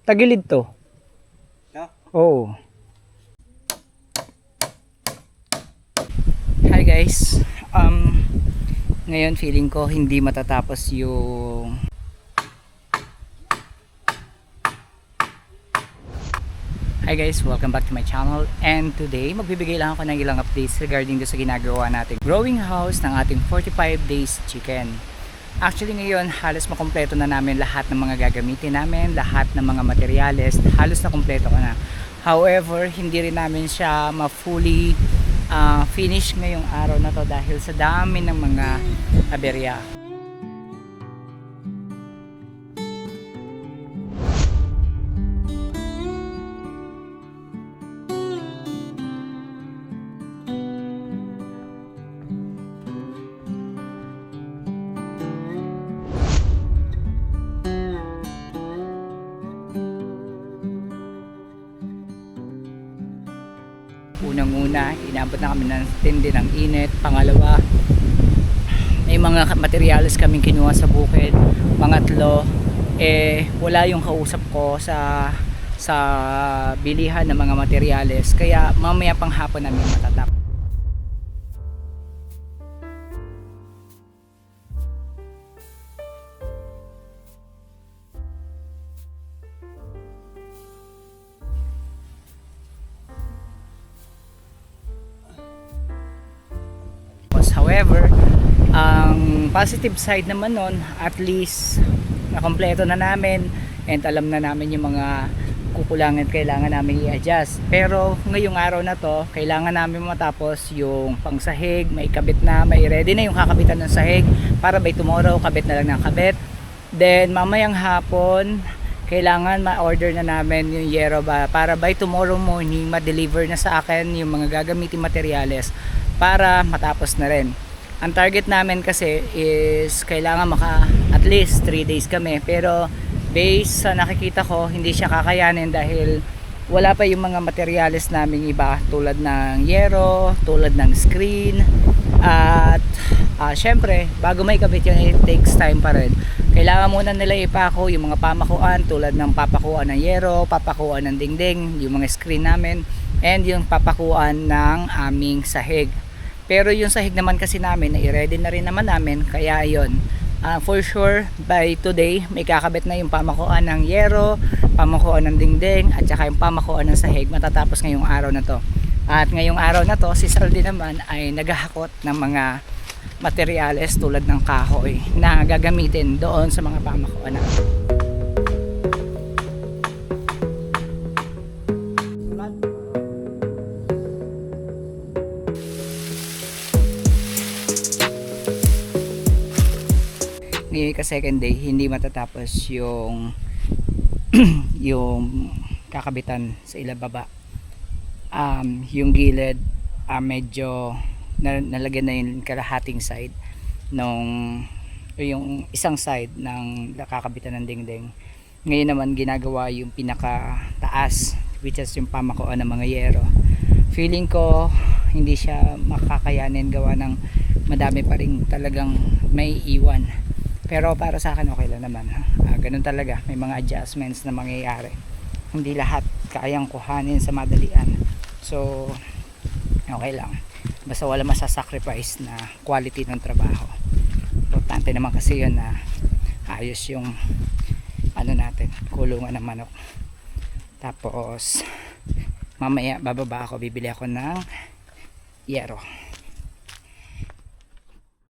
Tagilid to. No? Oo. Hi guys. Ngayon feeling ko hindi matatapos yung Hi guys, welcome back to my channel, and today magbibigay lang ako ng ilang updates regarding sa ginagawa nating growing house ng ating 45 days chicken. Actually ngayon halos makumpleto na namin lahat ng mga gagamitin namin, lahat ng mga materyales, halos na kumpleto ko na. However, hindi rin namin siya ma-fully finish ngayong araw na to dahil sa dami ng mga aberya. Unang-una, inabot na kami ng tindi ng init. Pangalawa, may mga materials kaming kinuha sa bukid. Pangatlo, wala yung kausap ko sa bilihan ng mga materyales. Kaya mamaya pang hapon namin matatap. However, ang positive side naman nun, at least nakompleto na namin and alam na namin yung mga kukulangan kailangan namin i-adjust. Pero ngayong araw na to, kailangan namin matapos yung pangsahig, may kabit na, may ready na yung kakabitan ng sahig para by tomorrow kabit na lang ng kabit. Then mamayang hapon, kailangan ma-order na namin yung yero ba para by tomorrow morning ma-deliver na sa akin yung mga gagamitin materyales para matapos na rin. Ang target namin kasi is kailangan at least 3 days kami, pero based sa nakikita ko hindi siya kakayanin dahil wala pa yung mga materyales namin iba tulad ng yero, tulad ng screen, at syempre bago may kabit yun it takes time pa rin. Kailangan muna nila ipako yung mga pamakuan tulad ng papakuan ng yero, papakuan ng dingding, yung mga screen namin, and yung papakuan ng aming sahig. Pero yung sahig naman kasi namin na i-ready na rin naman namin, kaya yun, for sure by today may kakabit na yung pamakuan ng yero, pamakuan ng dingding, at saka yung pamakuan ng sahig. Matatapos ngayong araw na to. At ngayong araw na to si Saldi naman ay naghahakot ng mga materyales tulad ng kahoy na gagamitin doon sa mga pamakuan natin. Ngayon ka second day hindi matatapos yung yung kakabitan sa ilababa. Yung gilid medyo nalagyan na yung kalahating side yung isang side ng nakakabitan ng dingding. Ngayon naman ginagawa yung pinaka taas, which is yung pamakuan ng mga yero. Feeling ko hindi siya makakayanin gawa ng madami pa rin talagang may iwan. Pero para sa akin okay lang naman. Ganun talaga, may mga adjustments na mangyayari. Hindi lahat kayang kuhanin sa madalian. So okay lang. Basta wala masasacrifice na quality ng trabaho. Importante naman kasi yun na ayos yung natin, kulungan ng manok. Tapos mamaya bababa ako, bibili ako ng yero.